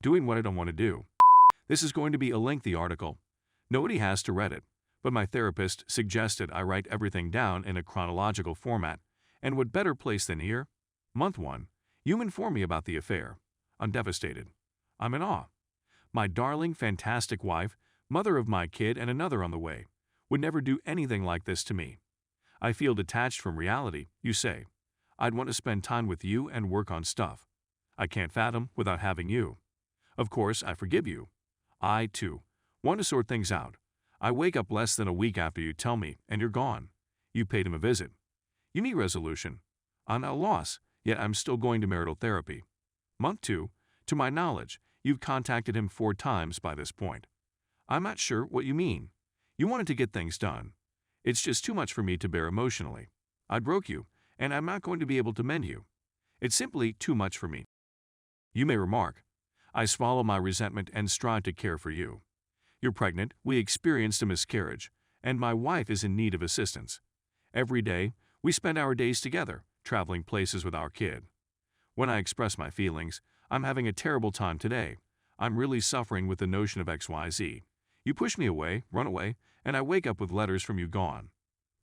Doing what I don't want to do. This is going to be a lengthy article. Nobody has to read it, but my therapist suggested I write everything down in a chronological format, and what better place than here? Month 1. You inform me about the affair. I'm devastated. I'm in awe. My darling, fantastic wife, mother of my kid and another on the way, would never do anything like this to me. I feel detached from reality, you say. I'd want to spend time with you and work on stuff. I can't fathom without having you. Of course, I forgive you. I, too, want to sort things out. I wake up less than a week after you tell me, and you're gone. You paid him a visit. You need resolution. I'm at a loss, yet I'm still going to marital therapy. Month 2, to my knowledge, you've contacted him 4 times by this point. I'm not sure what you mean. You wanted to get things done. It's just too much for me to bear emotionally. I broke you, and I'm not going to be able to mend you. It's simply too much for me. You may remark, I swallow my resentment and strive to care for you. You're pregnant, we experienced a miscarriage, and my wife is in need of assistance. Every day, we spend our days together, traveling places with our kid. When I express my feelings, I'm having a terrible time today. I'm really suffering with the notion of XYZ. You push me away, run away, and I wake up with letters from you gone.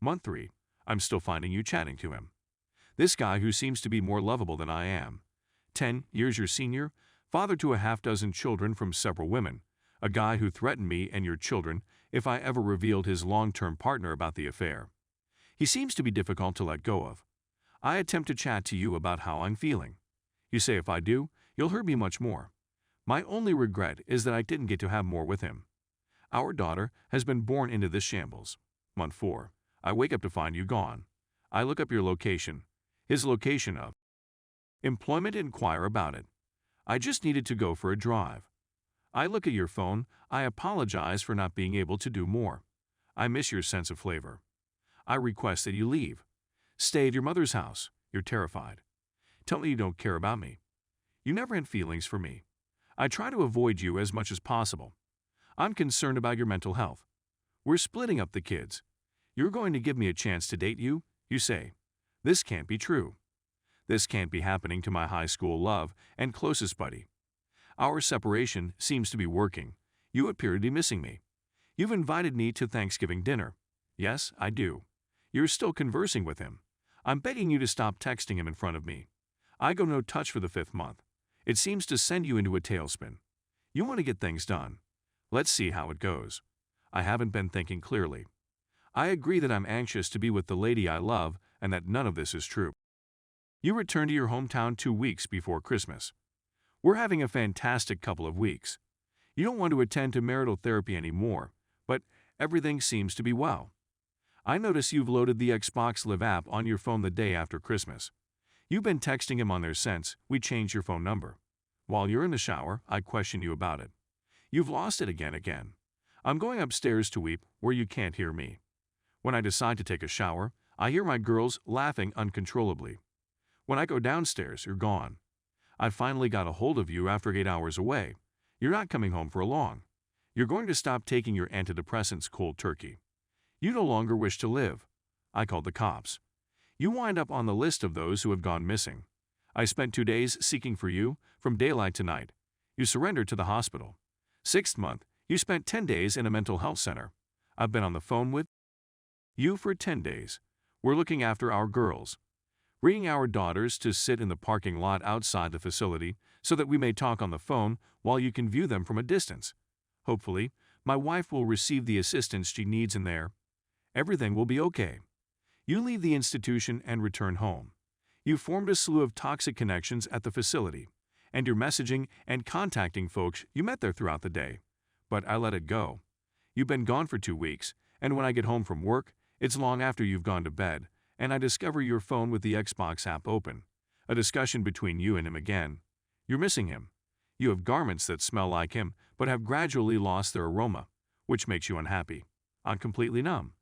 Month 3, I'm still finding you chatting to him. This guy who seems to be more lovable than I am. 10 years your senior, father to a half-dozen children from several women, a guy who threatened me and your children if I ever revealed his long-term partner about the affair. He seems to be difficult to let go of. I attempt to chat to you about how I'm feeling. You say if I do, you'll hurt me much more. My only regret is that I didn't get to have more with him. Our daughter has been born into this shambles. Month 4, I wake up to find you gone. I look up your location, his location of employment, inquire about it. I just needed to go for a drive. I look at your phone. I apologize for not being able to do more. I miss your sense of flavor. I request that you leave. Stay at your mother's house. You're terrified. Tell me you don't care about me. You never had feelings for me. I try to avoid you as much as possible. I'm concerned about your mental health. We're splitting up the kids. You're going to give me a chance to date you, you say. This can't be true. This can't be happening to my high school love and closest buddy. Our separation seems to be working. You appear to be missing me. You've invited me to Thanksgiving dinner. Yes, I do. You're still conversing with him. I'm begging you to stop texting him in front of me. I go no touch for the 5th month. It seems to send you into a tailspin. You want to get things done. Let's see how it goes. I haven't been thinking clearly. I agree that I'm anxious to be with the lady I love and that none of this is true. You return to your hometown 2 weeks before Christmas. We're having a fantastic couple of weeks. You don't want to attend to marital therapy anymore, but everything seems to be well. I notice you've loaded the Xbox Live app on your phone the day after Christmas. You've been texting him on there since we changed your phone number. While you're in the shower, I question you about it. You've lost it again. I'm going upstairs to weep where you can't hear me. When I decide to take a shower, I hear my girls laughing uncontrollably. When I go downstairs, you're gone. I finally got a hold of you after 8 hours away. You're not coming home for long. You're going to stop taking your antidepressants cold turkey. You no longer wish to live. I called the cops. You wind up on the list of those who have gone missing. I spent 2 days seeking for you, from daylight to night. You surrendered to the hospital. 6th month, you spent 10 days in a mental health center. I've been on the phone with you for 10 days. We're looking after our girls. Bringing our daughters to sit in the parking lot outside the facility so that we may talk on the phone while you can view them from a distance. Hopefully, my wife will receive the assistance she needs in there. Everything will be okay. You leave the institution and return home. You formed a slew of toxic connections at the facility, and you're messaging and contacting folks you met there throughout the day. But I let it go. You've been gone for 2 weeks, and when I get home from work, it's long after you've gone to bed, and I discover your phone with the Xbox app open. A discussion between you and him again. You're missing him. You have garments that smell like him, but have gradually lost their aroma, which makes you unhappy. I'm completely numb.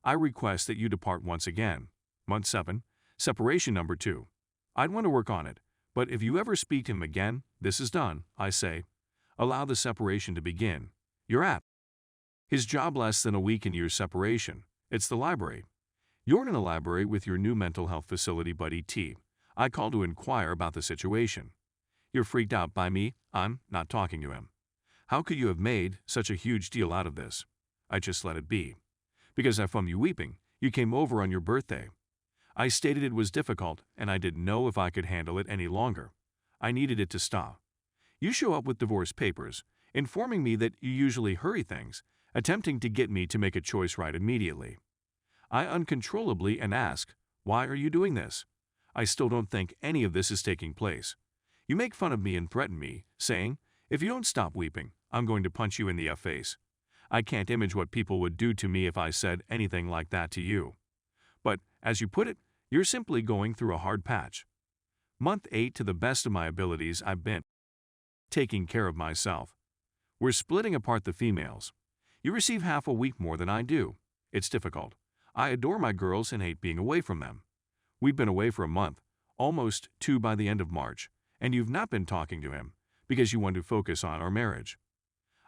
I request that you depart once again. Month 7, separation number 2. I'd want to work on it, but if you ever speak to him again, this is done, I say. Allow the separation to begin. You're at his job less than a week into your separation. It's the library. You're in the library with your new mental health facility buddy T. I call to inquire about the situation. You're freaked out by me. I'm not talking to him. How could you have made such a huge deal out of this? I just let it be. Because I found you weeping. You came over on your birthday. I stated it was difficult, and I didn't know if I could handle it any longer. I needed it to stop. You show up with divorce papers, informing me that you usually hurry things, attempting to get me to make a choice right immediately. I uncontrollably and ask, why are you doing this? I still don't think any of this is taking place. You make fun of me and threaten me, saying, if you don't stop weeping, I'm going to punch you in the face. I can't imagine what people would do to me if I said anything like that to you. But, as you put it, you're simply going through a hard patch. Month 8, to the best of my abilities, I've been taking care of myself. We're splitting apart the females. You receive half a week more than I do. It's difficult. I adore my girls and hate being away from them. We've been away for a month, almost 2 by the end of March, and you've not been talking to him because you want to focus on our marriage.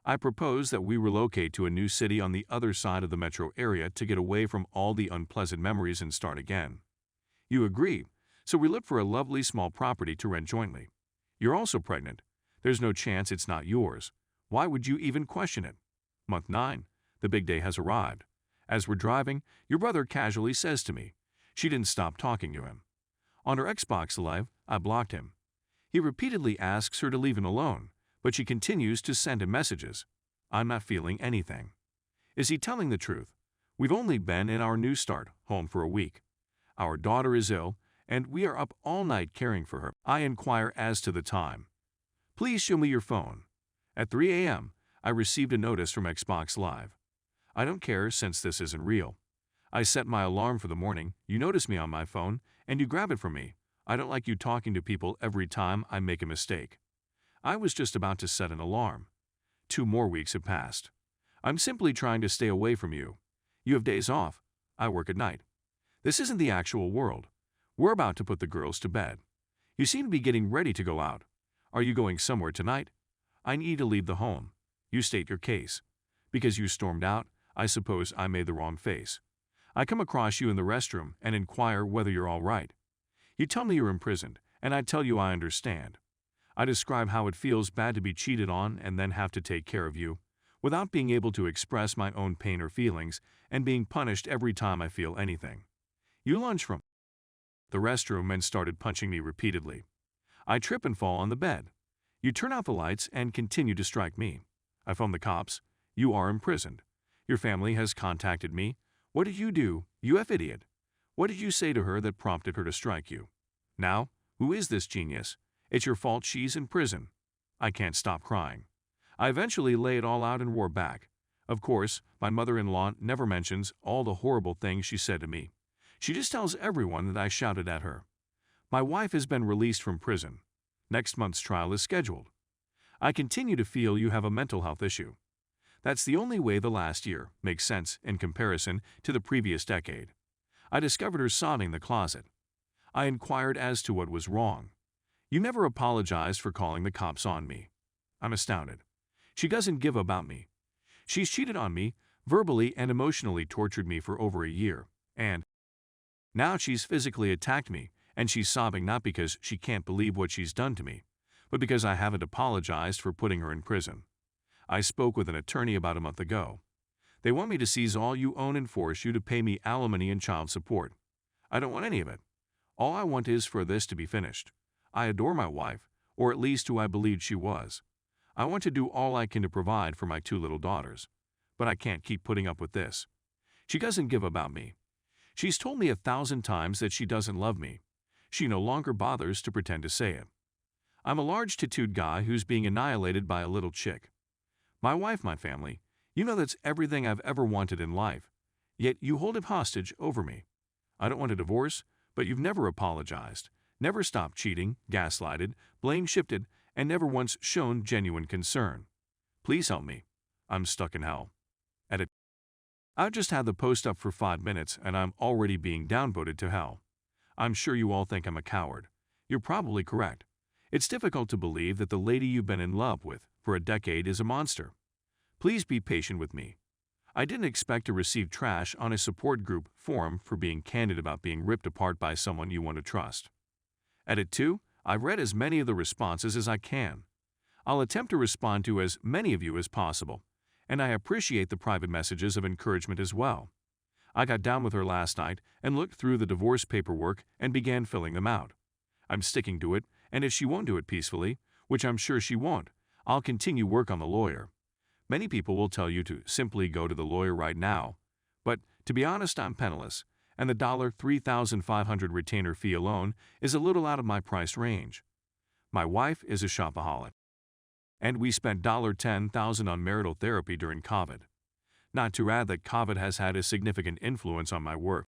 I propose that we relocate to a new city on the other side of the metro area to get away from all the unpleasant memories and start again. You agree, so we look for a lovely small property to rent jointly. You're also pregnant. There's no chance it's not yours. Why would you even question it? Month 9, the big day has arrived. As we're driving, your brother casually says to me, she didn't stop talking to him. On her Xbox Live, I blocked him. He repeatedly asks her to leave him alone, but she continues to send him messages. I'm not feeling anything. Is he telling the truth? We've only been in our new start home for a week. Our daughter is ill, and we are up all night caring for her. I inquire as to the time. Please show me your phone. At 3 a.m., I received a notice from Xbox Live. I don't care since this isn't real. I set my alarm for the morning, you notice me on my phone, and you grab it from me. I don't like you talking to people every time I make a mistake. I was just about to set an alarm. 2 more weeks have passed. I'm simply trying to stay away from you. You have days off. I work at night. This isn't the actual world. We're about to put the girls to bed. You seem to be getting ready to go out. Are you going somewhere tonight? I need to leave the home. You state your case. Because you stormed out, I suppose I made the wrong face. I come across you in the restroom and inquire whether you're all right. You tell me you're imprisoned, and I tell you I understand. I describe how it feels bad to be cheated on and then have to take care of you, without being able to express my own pain or feelings, and being punished every time I feel anything. You lunge from the restroom and started punching me repeatedly. I trip and fall on the bed. You turn out the lights and continue to strike me. I phone the cops. You are imprisoned. Your family has contacted me. What did you do, you idiot? What did you say to her that prompted her to strike you? Now, who is this genius? It's your fault she's in prison. I can't stop crying. I eventually lay it all out and roar back. Of course, my mother-in-law never mentions all the horrible things she said to me. She just tells everyone that I shouted at her. My wife has been released from prison. Next month's trial is scheduled. I continue to feel you have a mental health issue. That's the only way the last year makes sense in comparison to the previous decade. I discovered her sobbing in the closet. I inquired as to what was wrong. You never apologized for calling the cops on me. I'm astounded. She doesn't give about me. She's cheated on me, verbally and emotionally tortured me for over a year, and now she's physically attacked me, and she's sobbing not because she can't believe what she's done to me, but because I haven't apologized for putting her in prison. I spoke with an attorney about a month ago. They want me to seize all you own and force you to pay me alimony and child support. I don't want any of it. All I want is for this to be finished. I adore my wife, or at least who I believed she was. I want to do all I can to provide for my 2 little daughters. But I can't keep putting up with this. She doesn't give about me. She's told me 1,000 times that she doesn't love me. She no longer bothers to pretend to say it. I'm a large tattooed guy who's being annihilated by a little chick. My wife, my family, you know that's everything I've ever wanted in life. Yet you hold it hostage over me. I don't want a divorce, but you've never apologized, never stopped cheating, gaslighted, blame shifted, and never once shown genuine concern. Please help me. I'm stuck in hell. Edit. I've just had the post up for 5 minutes and I'm already being downvoted to hell. I'm sure you all think I'm a coward. You're probably correct. It's difficult to believe that the lady you've been in love with for a decade is a monster. Please be patient with me. I didn't expect to receive trash on a support group forum for being candid about being ripped apart by someone you want to trust. Edit 2. I've read as many of the responses as I can. I'll attempt to respond to as many of you as possible, and I appreciate the private messages of encouragement as well. I got down with her last night and looked through the divorce paperwork and began filling them out. I'm sticking to it, and if she won't do it peacefully, which I'm sure she won't, I'll continue work on the lawyer. Many people will tell you to simply go to the lawyer right now, but to be honest, I'm penniless, and the $3,500 retainer fee alone is a little out of my price range. My wife is a shopaholic, and we spent $10,000 on marital therapy during COVID. Not to add that COVID has had a significant influence on my work.